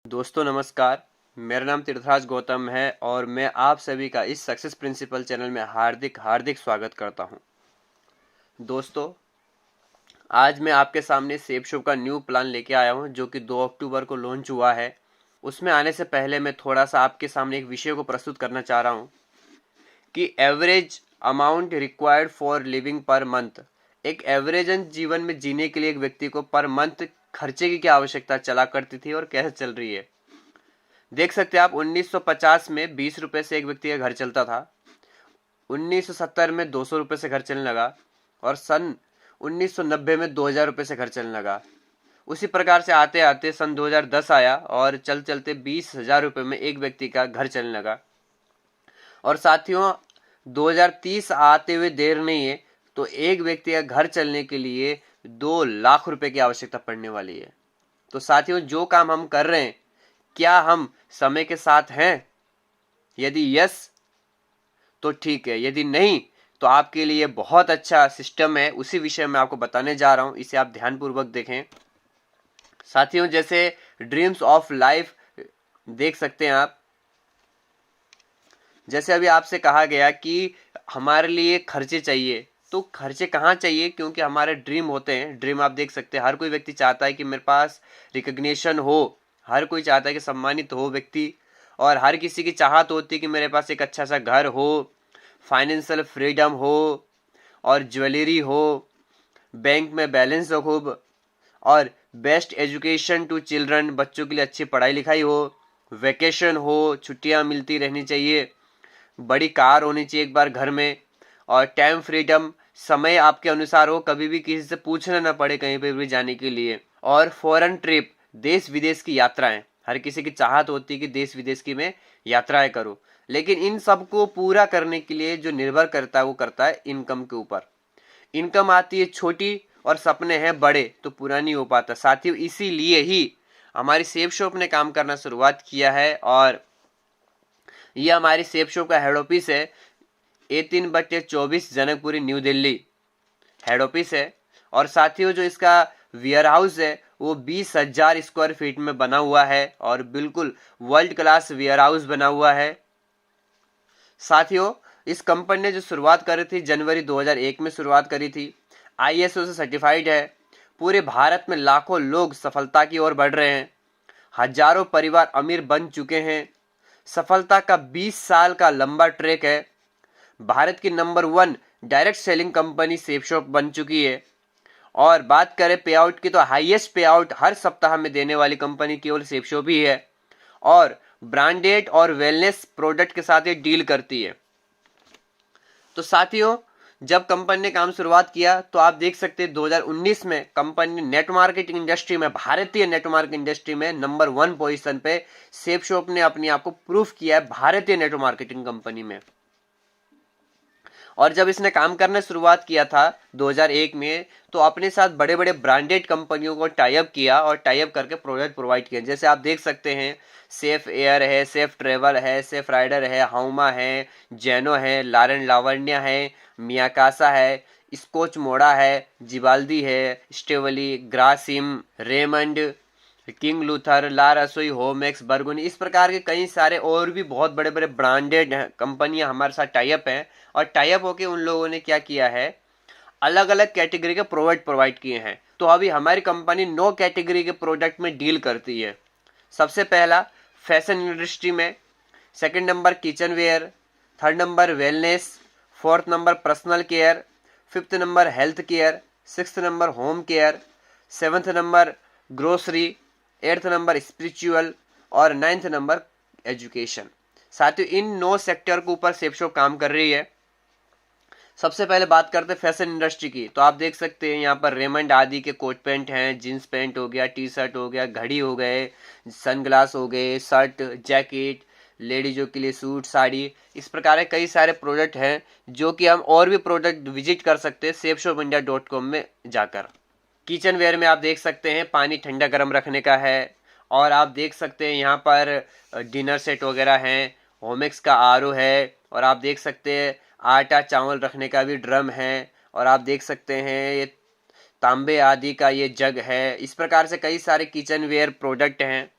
दोस्तों नमस्कार। मेरा नाम तीर्थराज गौतम है और मैं आप सभी का इस सक्सेस प्रिंसिपल चैनल में हार्दिक हार्दिक स्वागत करता हूं। दोस्तों, आज मैं आपके सामने सेब शॉप का न्यू प्लान लेके आया हूं जो कि 2 अक्टूबर को लॉन्च हुआ है। उसमें आने से पहले मैं थोड़ा सा आपके सामने एक विषय को प्रस्तुत करना चाह रहा हूं कि average amount required for living per month. एक एवरेज जीवन में जीने के लिए एक व्यक्ति को पर मंथ खर्चे की क्या आवश्यकता चला करती थी और कैसे चल रही है। देख सकते हैं आप, 1950 में 20 रुपए से एक व्यक्ति का घर चलता था। 1970 में 200 रुपए से घर चलने लगा और सन 1990 में 2000 रुपए से घर चलने लगा। उसी प्रकार से आते आते सन 2010 आया और चलते 20,000 रुपए में एक व्यक्ति का घर चलने लगा। और साथियों, 2030 आते हुए देर नहीं है तो एक व्यक्ति का घर चलने के लिए 2 लाख रुपए की आवश्यकता पड़ने वाली है। तो साथियों, जो काम हम कर रहे हैं, क्या हम समय के साथ हैं? यदि यस तो ठीक है, यदि नहीं तो आपके लिए बहुत अच्छा सिस्टम है। उसी विषय में आपको बताने जा रहा हूं, इसे आप ध्यानपूर्वक देखें। साथियों, जैसे ड्रीम्स ऑफ लाइफ देख सकते हैं आप। जैसे अभी आपसे कहा गया कि हमारे लिए खर्चे चाहिए, तो खर्चे कहाँ चाहिए? क्योंकि हमारे ड्रीम होते हैं। ड्रीम आप देख सकते हैं, हर कोई व्यक्ति चाहता है कि मेरे पास रिकग्निशन हो, हर कोई चाहता है कि सम्मानित हो व्यक्ति, और हर किसी की चाहत होती है कि मेरे पास एक अच्छा सा घर हो, फाइनेंशियल फ्रीडम हो, और ज्वेलरी हो, बैंक में बैलेंस हो खूब, और बेस्ट एजुकेशन टू चिल्ड्रन, बच्चों के लिए अच्छी पढ़ाई लिखाई हो, वेकेशन हो, छुट्टियां मिलती रहनी चाहिए, बड़ी कार होनी चाहिए एक बार घर में, और टाइम फ्रीडम, समय आपके अनुसार हो, कभी भी किसी से पूछना ना पड़े कहीं पे भी जाने के लिए, और फॉरेन ट्रिप, देश विदेश की यात्राएं। हर किसी की चाहत होती है कि देश विदेश की मैं यात्राएं करूं, लेकिन इन सब को पूरा करने के लिए जो निर्भर करता है वो करता है इनकम के ऊपर। इनकम आती है छोटी और सपने हैं बड़े तो पूरा नहीं हो पाता। साथियों, इसीलिए ही हमारी सेब शॉप ने काम करना शुरुआत किया है, और ये हमारी सेब शॉप का हेड ऑफिस है। A3/24 Janakpuri new Delhi head office है। और साथियों, जो इसका वेयर हाउस है वो 20,000 स्क्वायर फीट में बना हुआ है और बिल्कुल वर्ल्ड क्लास वेयर हाउस बना हुआ है। साथियों, इस कंपनी ने जो शुरुआत करी थी जनवरी 2001 में शुरुआत करी थी। ISO से सर्टिफाइड है। पूरे भारत में लाखों लोग सफलता की ओर बढ़ रहे हैं। हजारों परिवार अमीर बन चुके हैं। सफलता का 20 साल का लंबा ट्रैक है। भारत की नंबर 1 डायरेक्ट सेलिंग कंपनी सेब शॉप बन चुकी है। और बात करें पे आउट की, तो हाईएस्ट पे आउट हर सप्ताह में देने वाली कंपनी केवल सेब शॉप ही है, और ब्रांडेड और वेलनेस प्रोडक्ट के साथ ये डील करती है। तो साथियों, जब कंपनी ने काम शुरुआत किया तो आप देख सकते हैं 2019 में कंपनी नेट मार्केटिंग इंडस्ट्री में, भारतीय नेट मार्केटिंग इंडस्ट्री में नंबर 1 पोजीशन पे सेब शॉप ने अपने आप को प्रूफ किया है भारतीय नेट मार्केटिंग कंपनी में। और जब इसने काम करना शुरुआत किया था 2001 में, तो अपने साथ बड़े बड़े ब्रांडेड कंपनियों को टाई अप किया और टाई अप करके प्रोडक्ट प्रोवाइड किया। जैसे आप देख सकते हैं, सेफ एयर है, सेफ ट्रेवल है, सेफ राइडर है, हाउमा है, जेनो है, लारेन लावण्या है, मियाकासा है, स्कॉच मोड़ा है, जिबाल्दी है, स्टेवली, ग्रासिम, रेमंड, किंग लूथर, ला रसोई, होमेक्स, बर्गुनी, इस प्रकार के कई सारे और भी बहुत बड़े बड़े ब्रांडेड कंपनियां हमारे साथ टाई अप हैं। और टाई अप होके उन लोगों ने क्या किया है, अलग अलग कैटेगरी के प्रोडक्ट प्रोवाइड किए हैं। तो अभी हमारी कंपनी 9 कैटेगरी के प्रोडक्ट में डील करती है। सबसे पहला फैशन इंडस्ट्री में, second number kitchenware, third number wellness, fourth number personal care, fifth number health care, sixth number home care, seventh number grocery, eighth number spiritual, और ninth number education. साथियों, इन 9 sector के ऊपर सेब shop काम कर रही है। सबसे पहले बात करते हैं फैशन इंडस्ट्री की, तो आप देख सकते हैं यहाँ पर रेमंड आदि के कोट पैंट हैं, जींस पैंट हो गया, टी शर्ट हो गया, घड़ी हो गए, सनग्लास हो गए, शर्ट, जैकेट, लेडीजों के लिए सूट, साड़ी, इस प्रकार के कई सारे प्रोडक्ट हैं जो कि हम और भी प्रोडक्ट विजिट कर सकते हैं sebshopindia.com में जाकर। किचन वेयर में आप देख सकते हैं पानी ठंडा गर्म रखने का है, और आप देख सकते हैं यहाँ पर डिनर सेट वगैरह हैं, होमेक्स का आरओ है, और आप देख सकते हैं आटा चावल रखने का भी ड्रम है, और आप देख सकते हैं ये तांबे आदि का ये जग है। इस प्रकार से कई सारे किचन वेयर प्रोडक्ट हैं।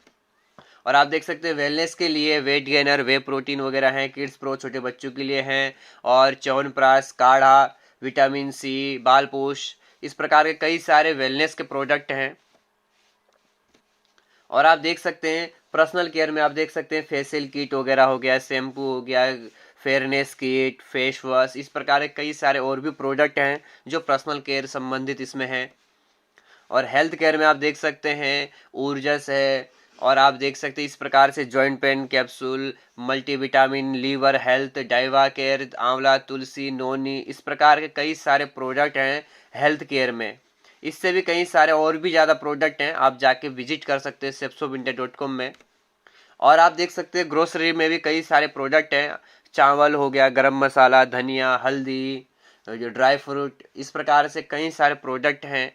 और आप देख सकते हैं वेलनेस के लिए वेट गेनर, वे प्रोटीन वगैरह हैं, किड्स प्रो छोटे बच्चों के लिए हैं, और च्यवनप्राश, काढ़ा, विटामिन सी, बाल पोष, इस प्रकार के कई सारे वेलनेस के प्रोडक्ट हैं। और आप देख सकते हैं पर्सनल केयर में आप देख सकते हैं फेशियल किट वगैरह हो गया, शैम्पू हो गया, फेयरनेस किट, फेस वॉश, इस प्रकार के कई सारे और भी प्रोडक्ट हैं जो पर्सनल केयर संबंधित इसमें हैं। और हेल्थ केयर में आप देख सकते हैं ऊर्जस है, और आप देख सकते हैं इस प्रकार से joint pain capsule, multivitamin, liver health, डाइवा केयर, आंवला, तुलसी, नोनी, इस प्रकार के कई सारे प्रोडक्ट हैं हेल्थ केयर में। इससे भी कई सारे और भी ज़्यादा प्रोडक्ट हैं, आप जाके विजिट कर सकते हैं sepsovindia.com में। और आप देख सकते हैं ग्रोसरी में भी कई सारे प्रोडक्ट हैं, चावल हो गया, गरम मसाला, धनिया, हल्दी, जो ड्राई फ्रूट, इस प्रकार से कई सारे प्रोडक्ट हैं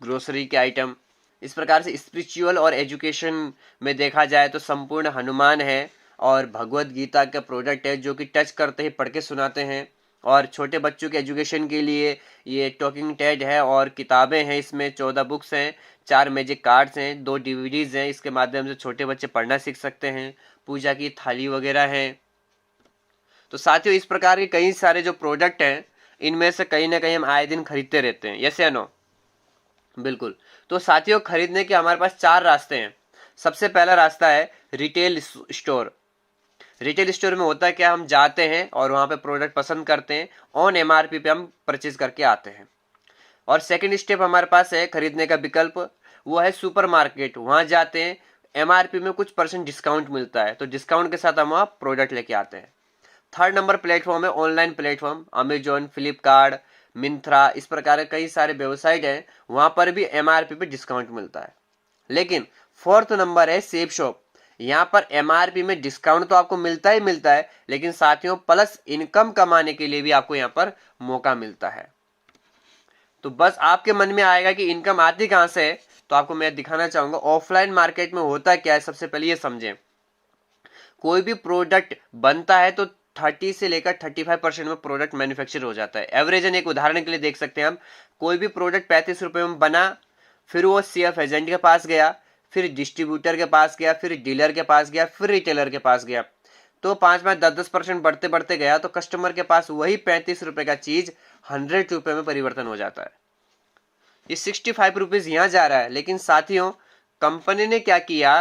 ग्रोसरी के आइटम। इस प्रकार से स्पिरिचुअल और एजुकेशन में देखा जाए तो संपूर्ण हनुमान है, और भगवत गीता का प्रोडक्ट है जो कि टच करते ही पढ़ के सुनाते हैं। और छोटे बच्चों के एजुकेशन के लिए ये टॉकिंग टेड है, और किताबें हैं, इसमें 14 बुक्स हैं, 4 मैजिक कार्ड्स हैं, 2 डीवीडीज हैं, इसके माध्यम से छोटे बच्चे पढ़ना सीख सकते हैं, पूजा की थाली वगैरह है। तो साथियों इस प्रकार के कई सारे जो प्रोडक्ट हैं इनमें से कहीं ना कहीं हम आए दिन खरीदते रहते हैं, यस या नो? बिल्कुल। तो साथियों खरीदने के हमारे पास 4 रास्ते हैं। सबसे पहला रास्ता है रिटेल स्टोर। रिटेल स्टोर में होता है क्या, हम जाते हैं और वहाँ पे प्रोडक्ट पसंद करते हैं, ऑन एमआरपी पे हम परचेज करके आते हैं। और सेकंड स्टेप हमारे पास है खरीदने का विकल्प, वो है सुपर मार्केट। वहाँ जाते हैं, एमआरपी में कुछ % डिस्काउंट मिलता है, तो डिस्काउंट के साथ हम वहाँ प्रोडक्ट लेके आते हैं। थर्ड नंबर प्लेटफॉर्म है online platform, Amazon, Flipkart, Myntra, इस प्रकार के कई सारे वेबसाइट हैं, वहाँ पर भी एमआरपी पे डिस्काउंट मिलता है। लेकिन फोर्थ नंबर है सेफ शॉप। यहाँ पर एमआरपी में डिस्काउंट तो आपको मिलता ही मिलता है, लेकिन साथियों प्लस इनकम कमाने के लिए भी आपको यहाँ पर मौका मिलता है। तो बस आपके मन में आएगा कि इनकम आती कहाँ से है, तो आपको मैं दिखाना चाहूंगा ऑफलाइन मार्केट में होता क्या है। सबसे पहले ये समझें, कोई भी प्रोडक्ट बनता है तो 30 से लेकर 35% में प्रोडक्ट मैन्युफैक्चर हो जाता है। एवरेजन एक उदाहरण के लिए देख सकते हैं हम, कोई भी प्रोडक्ट 35 रुपए में बना, फिर वो सीएफ एजेंट के पास गया, फिर डिस्ट्रीब्यूटर के पास गया, फिर डीलर के पास गया, फिर रिटेलर के पास गया, तो 5-10% बढ़ते बढ़ते गया तो कस्टमर के पास वही 35 रुपए का चीज 100 रुपए में परिवर्तन हो जाता है। ये 65 रुपीज यहाँ जा रहा है, लेकिन साथियों कंपनी ने क्या किया,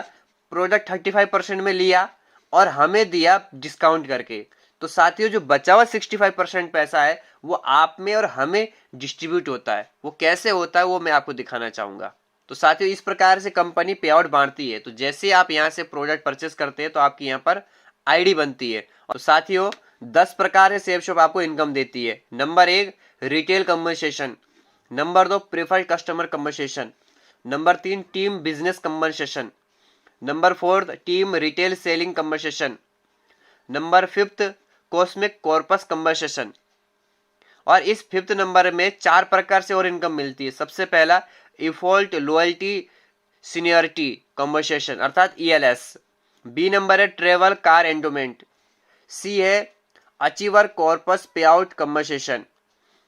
प्रोडक्ट 35% में लिया और हमें दिया डिस्काउंट करके। तो साथियों जो बचा हुआ 65% पैसा है वो आप में और हमें डिस्ट्रीब्यूट होता है। वो कैसे होता है वो मैं आपको दिखाना चाहूंगा। तो साथियों इस प्रकार से कंपनी पे आउट बांटती है। तो जैसे आप यहाँ से प्रोडक्ट परचेस करते हैं तो आपकी यहाँ पर आईडी बनती है। और साथियों 10 प्रकार से सेफ शॉप आपको इनकम देती है। Number 1 retail compensation, number 2 preferred customer compensation, number 3 team business compensation, number 4 team retail selling compensation, number 5 cosmic corpus compensation. और इस 5th नंबर में 4 प्रकार से और इनकम मिलती है। सबसे पहला इफॉल्ट लॉयल्टी सीनियरिटी कंपनसेशन अर्थात ELS। बी नंबर है ट्रेवल कार एंडोमेंट। सी है अचीवर कॉर्पस पे आउट कंपनसेशन।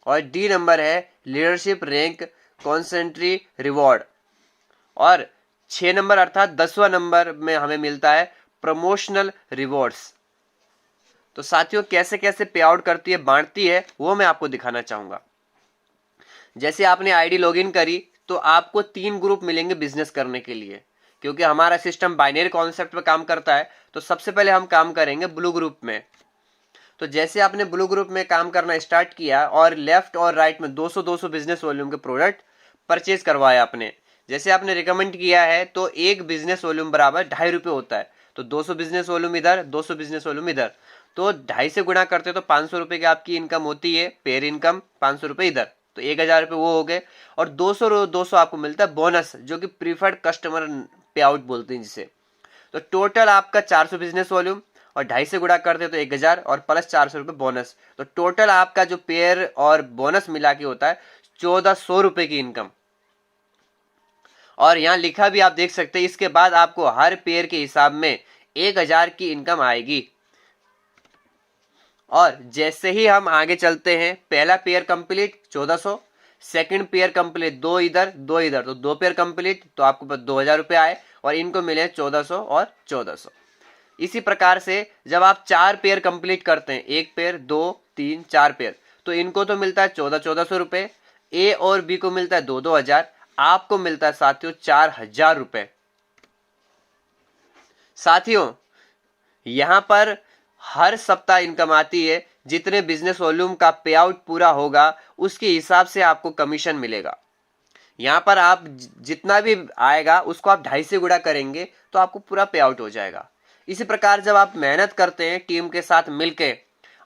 और डी नंबर है लीडरशिप रैंक कॉन्सेंट्री रिवॉर्ड। और 6 नंबर अर्थात 10वां नंबर में हमें मिलता है प्रमोशनल रिवॉर्ड्स। तो साथियों कैसे कैसे पे आउट करती है, बांटती है, वो मैं आपको दिखाना चाहूंगा। जैसे आपने आईडी लॉगिन करी तो आपको 3 ग्रुप मिलेंगे बिजनेस करने के लिए, क्योंकि हमारा सिस्टम बाइनरी कॉन्सेप्ट पे काम करता है। तो सबसे पहले हम काम करेंगे ब्लू ग्रुप में। तो जैसे आपने ब्लू ग्रुप में काम करना स्टार्ट किया और लेफ्ट और राइट में 200-200 बिजनेस वॉल्यूम के प्रोडक्ट परचेज करवाया आपने, जैसे आपने रिकमेंड किया है तो एक बिजनेस वॉल्यूम बराबर 2.5 रुपये होता है। तो 200 बिजनेस वॉल्यूम इधर, 200 बिजनेस वॉल्यूम इधर, तो 2.5 से गुणा करते तो 500 रुपए की आपकी इनकम होती है, पेयर इनकम 500 रुपए इधर, तो 1000 रुपये वो हो गए। और 200 आपको मिलता है बोनस, जो कि प्रीफर्ड कस्टमर पे आउट बोलते हैं जिसे। तो टोटल आपका 400 बिजनेस वॉल्यूम और 2.5 से गुणा करते तो 1000 और प्लस 400 रुपये बोनस, तो टोटल आपका जो पेयर और बोनस मिला के होता है 1400 रुपए की इनकम। और यहाँ लिखा भी आप देख सकते हैं, इसके बाद आपको हर पेयर के हिसाब में 1000 की इनकम आएगी। और जैसे ही हम आगे चलते हैं, पहला pair complete 1400, second pair complete, 2 इधर 2 इधर, तो 2 पेयर कंप्लीट, तो आपको 2000 रुपये आए और इनको मिले 1400 और 1400। इसी प्रकार से जब आप 4 पेयर कंप्लीट करते हैं, 1 पेयर 2 3 4 पेयर, तो इनको तो मिलता है 1400 रुपये, ए और बी को मिलता है 2-2000, आपको मिलता है साथियों 4000 रुपये। साथियों यहां पर हर सप्ताह इनकम आती है, जितने बिजनेस वॉल्यूम का पे आउट पूरा होगा उसके हिसाब से आपको कमीशन मिलेगा। यहां पर आप जितना भी आएगा उसको आप 2.5 से गुणा करेंगे तो आपको पूरा पे आउट हो जाएगा। इसी प्रकार जब आप मेहनत करते हैं टीम के साथ मिलके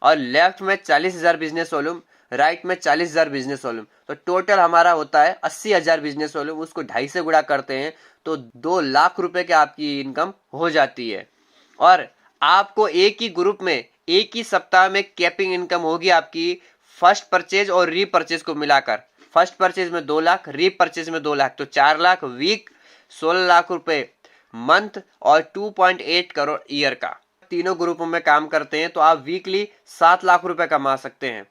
और लेफ्ट में 40,000 बिजनेस वॉल्यूम, राइट में 40,000 बिजनेस वॉल्यूम, तो टोटल हमारा होता है 80,000 बिजनेस वॉल्यूम, उसको 2.5 से गुणा करते हैं तो 2 लाख रुपए की आपकी इनकम हो जाती है। और आपको एक ही ग्रुप में एक ही सप्ताह में कैपिंग इनकम होगी आपकी फर्स्ट परचेज और रीपरचेज को मिलाकर। फर्स्ट परचेज में 2 लाख, रीपरचेज में 2 लाख, तो 4 लाख वीक, 16 लाख रुपए मंथ और 2.8 करोड़ ईयर का। तीनों ग्रुपों में काम करते हैं तो आप वीकली 7 लाख रुपए कमा सकते हैं।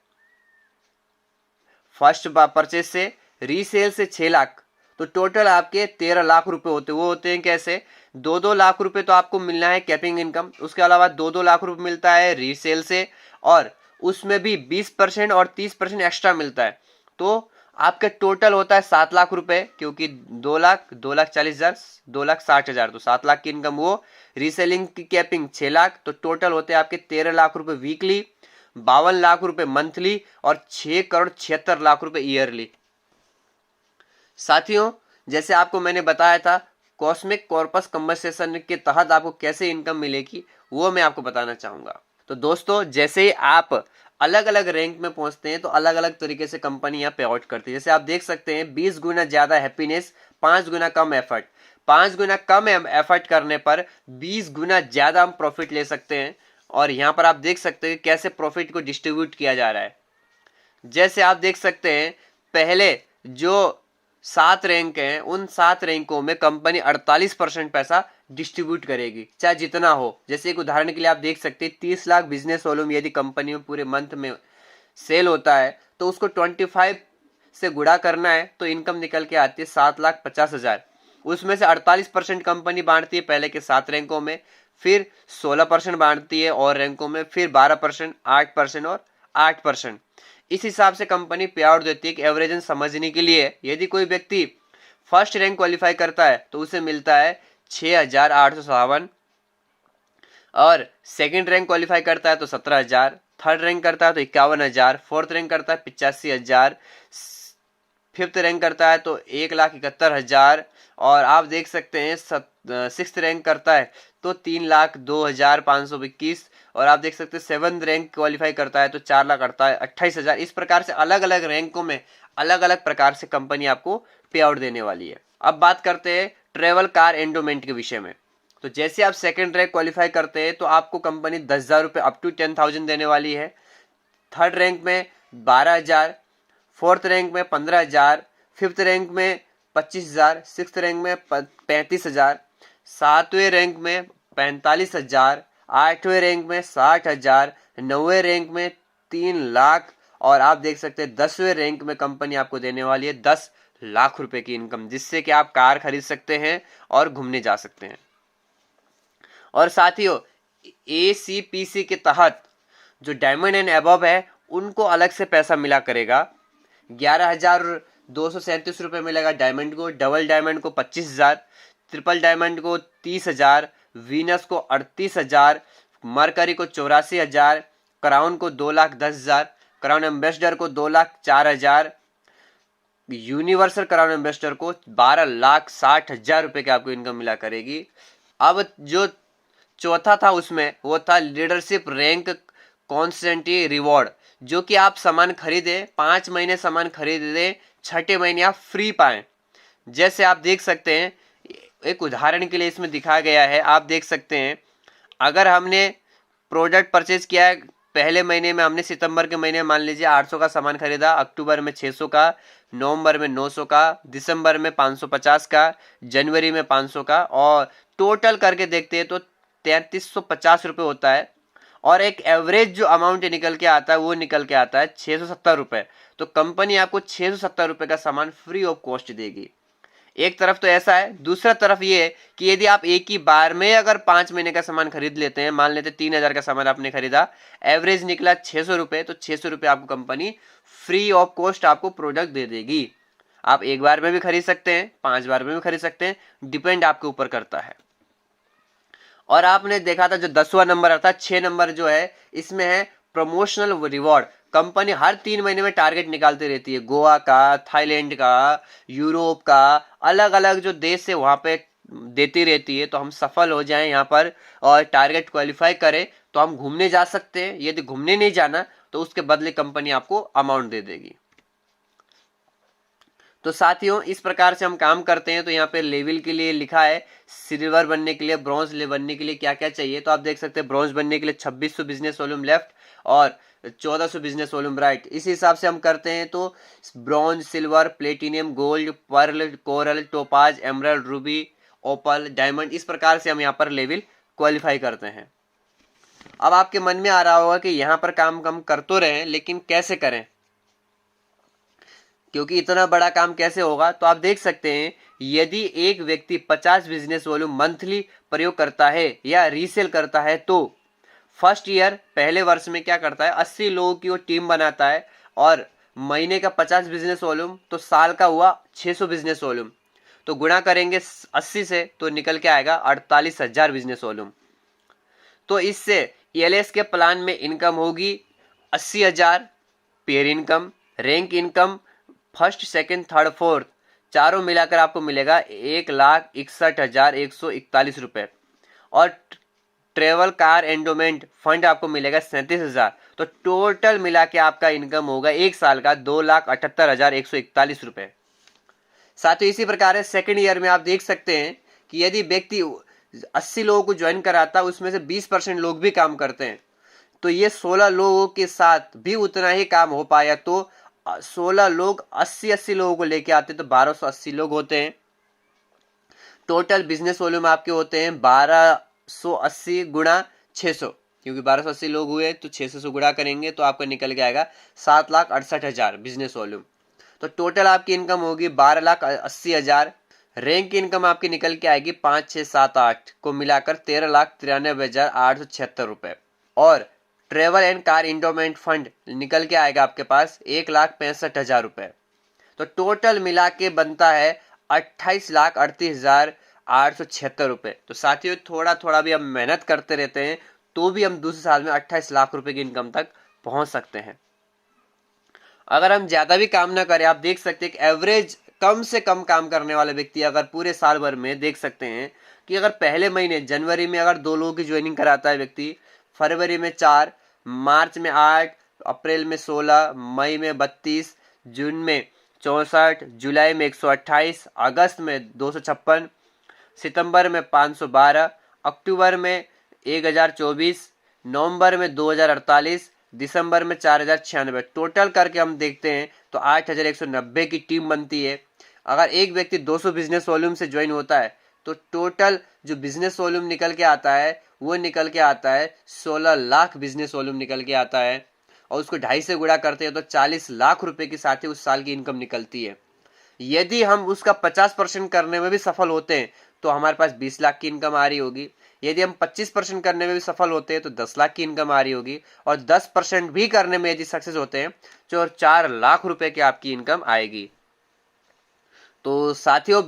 फर्स्ट परचेज से, रीसेल से 6 लाख, तो टोटल आपके 13 लाख रुपए होते हैं। वो होते हैं कैसे? 2-2 लाख रुपए तो आपको मिलना है कैपिंग इनकम, उसके अलावा 2-2 लाख रुपए मिलता है रीसेल से, और उसमें भी 20% और 30% एक्स्ट्रा मिलता है, तो आपके टोटल होता है 7 लाख रुपए, क्योंकि 2 लाख 2,40,000 2,60,000, तो 7 लाख की इनकम वो, रीसेलिंग की कैपिंग 6 लाख, तो टोटल होते हैं आपके 13 लाख रुपए वीकली, 52 लाख रुपए मंथली और 6 करोड़ 76 लाख रुपए ईयरली। साथियों जैसे आपको मैंने बताया था कॉस्मिक कॉर्पस कंपनसेशन के तहत आपको कैसे इनकम मिलेगी वो मैं आपको बताना चाहूंगा। तो दोस्तों जैसे ही आप अलग अलग रैंक में पहुंचते हैं तो अलग अलग तरीके से कंपनी यहाँ पे आउट करती है। जैसे आप देख सकते हैं 20 गुना ज्यादा हैप्पीनेस, 5 गुना कम एफर्ट। 5 गुना कम एफर्ट करने पर 20 गुना ज्यादा हम प्रॉफिट ले सकते हैं। और यहाँ पर आप देख सकते हैं कैसे प्रॉफिट को डिस्ट्रीब्यूट किया जा रहा है। जैसे आप देख सकते हैं पहले जो 7 रैंक हैं उन 7 रैंकों में कंपनी 48% पैसा डिस्ट्रीब्यूट करेगी, चाहे जितना हो। जैसे एक उदाहरण के लिए आप देख सकते हैं 30 लाख बिजनेस वॉल्यूम यदि कंपनी में पूरे मंथ में सेल होता है तो उसको 25 से गुणा करना है तो इनकम निकल के आती है 7,50,000। उसमें से 48% कंपनी बांटती है पहले के 7 रैंकों में, फिर 16% बांटती है और रैंकों में, फिर 12%, 8% और 8%। इस हिसाब से कंपनी पे आउट देती है। कि एवरेजन समझने के लिए यदि कोई व्यक्ति फर्स्ट रैंक क्वालिफाई करता है तो उसे मिलता है 6,857, और सेकंड रैंक क्वालिफाई करता है तो 17,000, थर्ड रैंक करता है तो 51,000, फोर्थ रैंक करता है 85,000, फिफ्थ रैंक करता है तो 1,71,000, और आप देख सकते हैं सिक्स्थ रैंक करता है तो 3,02,521, और आप देख सकते हैं 7th रैंक क्वालिफाई करता है तो 4,28,000। इस प्रकार से अलग अलग रैंकों में अलग अलग प्रकार से कंपनी आपको पे आउट देने वाली है। अब बात करते हैं ट्रेवल कार एंडोमेंट के विषय में। तो जैसे आप सेकंड रैंक क्वालिफाई करते हैं तो आपको कंपनी 10,000 रुपये अप टू 10,000 देने वाली है। थर्ड रैंक में 12,000, फोर्थ रैंक में 15,000, फिफ्थ रैंक में 25,000, सिक्स्थ रैंक में 35,000, सातवें रैंक में 45,000, आठवें रैंक में 60,000, 9वें रैंक में 3 लाख, और आप देख सकते हैं 10वें रैंक में कंपनी आपको देने वाली है 10 लाख रुपए की इनकम, जिससे कि आप कार खरीद सकते हैं और घूमने जा सकते हैं। और साथियों ACPC के तहत जो डायमंड एंड अबव है उनको अलग से पैसा मिला करेगा। 11,237 रुपये मिलेगा डायमंड को, डबल डायमंड को 25,000, ट्रिपल डायमंड को 30,000, वीनस को 38,000, मरकरी को 84,000, क्राउन को 2,10,000, क्राउन एम्बेसडर को 2,04,000, यूनिवर्सल क्राउन एम्बेसडर को 12,60,000 रुपये की आपको इनकम मिला करेगी। अब जो चौथा था उसमें वो था लीडरशिप रैंक कॉन्स्टेंटी रिवॉर्ड, जो कि आप सामान खरीदे 5 महीने सामान खरीदे, छठे महीने आप फ्री पाएं। जैसे आप देख सकते हैं एक उदाहरण के लिए इसमें दिखाया गया है, आप देख सकते हैं अगर हमने प्रोडक्ट परचेज किया है पहले महीने में, हमने सितंबर के महीने में मान लीजिए 800 का सामान खरीदा, अक्टूबर में 600 का, नवंबर में 900 का, दिसंबर में 550 का, जनवरी में 500 का, और टोटल करके देखते हैं तो 3,350 रुपये होता है। और एक एवरेज जो अमाउंट निकल के आता है वो निकल के आता है 670 रुपये। तो कंपनी आपको 670 रुपये का सामान फ्री ऑफ कॉस्ट देगी। एक तरफ तो ऐसा है, दूसरा तरफ ये है कि यदि आप एक ही बार में अगर 5 महीने का सामान खरीद लेते हैं, मान लेते 3000 का सामान आपने खरीदा, एवरेज निकला 600 रुपये, तो 600 रुपये आपको कंपनी फ्री ऑफ कॉस्ट आपको प्रोडक्ट दे देगी। आप एक बार में भी खरीद सकते हैं, 5 बार में भी खरीद सकते हैं, डिपेंड आपके ऊपर करता है। और आपने देखा था जो 10वां नंबर अर्थात 6 नंबर जो है, इसमें है प्रमोशनल रिवॉर्ड। कंपनी हर 3 महीने में टारगेट निकालती रहती है, गोवा का, थाईलैंड का, यूरोप का, अलग अलग जो देश है वहां पे देती रहती है। तो हम सफल हो जाएं यहाँ पर और टारगेट क्वालिफाई करें तो हम घूमने जा सकते हैं। यदि घूमने नहीं जाना तो उसके बदले कंपनी आपको अमाउंट दे देगी। तो साथियों इस प्रकार से हम काम करते हैं। तो यहाँ पे लेवल के लिए लिखा है सिल्वर बनने के लिए, ब्रॉन्ज बनने के लिए क्या क्या चाहिए। तो आप देख सकते हैं ब्रॉन्ज बनने के लिए 2600 बिजनेस वॉल्यूम लेफ्ट और 1400 बिजनेस वॉल्यूम राइट। इस हिसाब से हम करते हैं। तो bronze, silver, platinum, gold, pearl, coral, topaz, emerald, ruby, opal, diamond, इस प्रकार से हम यहाँ पर लेवल क्वालिफाई करते हैं। अब आपके मन में आ रहा होगा कि यहाँ पर काम हम कर तो रहे हैं, लेकिन कैसे करें, क्योंकि इतना बड़ा काम कैसे होगा। तो आप देख सकते हैं यदि एक व्यक्ति 50 बिजनेस वॉल्यूम मंथली प्रयोग करता है या रीसेल करता है तो फर्स्ट ईयर पहले वर्ष में क्या करता है, 80 लोगों की वो टीम बनाता है और महीने का 50 बिजनेस वॉल्यूम, तो साल का हुआ 600 बिजनेस वॉल्यूम। तो गुणा करेंगे 80 से तो निकल के आएगा 48,000 बिजनेस वॉल्यूम। तो इससे ELS के प्लान में इनकम होगी 80,000 pair income, rank income first, second, third, fourth चारों मिलाकर आपको मिलेगा 1,61,141 रुपए। और ट्रेवल कार एंडोमेंट फंड आपको मिलेगा 37,000। तो टोटल मिला के आपका इनकम होगा एक साल का 2,78,141 रुपए। साथ ही इसी प्रकार है सेकेंड ईयर में आप देख सकते हैं कि यदि व्यक्ति 80 लोगों को ज्वाइन कराता है, उसमें से 20% लोग भी काम करते हैं, तो ये 16 लोगों के साथ भी उतना ही काम हो पाया। तो 16 लोग 80 लोगों को लेके आते तो 1280 लोग होते हैं। टोटल बिजनेस वॉल्यूम आपके होते हैं 1280 गुणा 600, क्योंकि 1280 लोग हुए तो 600 से गुणा करेंगे तो आपका निकल के आएगा 7,68,000 बिजनेस वॉल्यूम। तो टोटल आपकी इनकम होगी 12,80,000। रैंक इनकम आपकी निकल के आएगी 5, 6, 7, 8 को मिलाकर 13,93,876 रुपए। और travel and car endowment fund निकल के आएगा आपके पास 1,65,000 रुपए। तो टोटल मिला के बनता है 28,38,876 रुपए। तो साथियों थोड़ा थोड़ा भी हम मेहनत करते रहते हैं तो भी हम दूसरे साल में 28 लाख रुपए की इनकम तक पहुंच सकते हैं। अगर हम ज्यादा भी काम ना करें, आप देख सकते हैं कि एवरेज कम से कम काम करने वाले व्यक्ति अगर पूरे साल भर में देख सकते हैं कि अगर पहले महीने जनवरी में अगर 2 लोगों की ज्वाइनिंग कराता है व्यक्ति, फरवरी में 4, मार्च में 8, अप्रैल में 16, मई में 32, जून में 64, जुलाई में 128, अगस्त में 256, सितंबर में 512, अक्टूबर में 1024, नवंबर में 2048, दिसंबर में 4,096। टोटल करके हम देखते हैं तो 8,190 की टीम बनती है। अगर एक व्यक्ति 200 बिजनेस वॉल्यूम से ज्वाइन होता है तो टोटल जो बिजनेस वॉल्यूम निकल के आता है वो निकल के आता है 16 लाख बिजनेस वॉल्यूम निकल के आता है। और उसको 2.5 से गुणा करते हैं तो 40 लाख रुपए की साथ ही उस साल की इनकम निकलती है। यदि हम उसका 50% करने में भी सफल होते हैं तो हमारे पास 20 लाख की इनकम आ रही होगी। यदि हम 25% करने में भी सफल होते हैं तो 10 लाख की इनकम आ रही होगी। और 10% भी करने में यदि सक्सेस होते हैं तो 4 लाख रुपए की आपकी इनकम आएगी। तो साथियों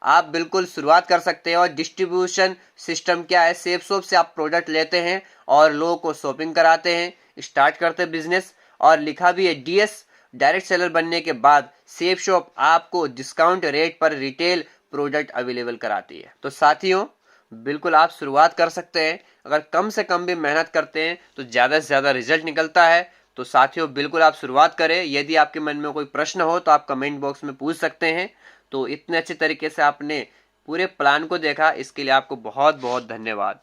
आप बिल्कुल शुरुआत कर सकते हैं। और डिस्ट्रीब्यूशन सिस्टम क्या है, सेफ शॉप से आप प्रोडक्ट लेते हैं और लोगों को शॉपिंग कराते हैं, स्टार्ट करते हैं बिजनेस। और लिखा भी है DS डायरेक्ट सेलर बनने के बाद सेफ शॉप आपको डिस्काउंट रेट पर रिटेल प्रोडक्ट अवेलेबल कराती है। तो साथियों बिल्कुल आप शुरुआत कर सकते हैं। अगर कम से कम भी मेहनत करते हैं तो ज़्यादा से ज़्यादा रिजल्ट निकलता है। तो साथियों बिल्कुल आप शुरुआत करें। यदि आपके मन में कोई प्रश्न हो तो आप कमेंट बॉक्स में पूछ सकते हैं। तो इतने अच्छे तरीके से आपने पूरे प्लान को देखा, इसके लिए आपको बहुत बहुत धन्यवाद।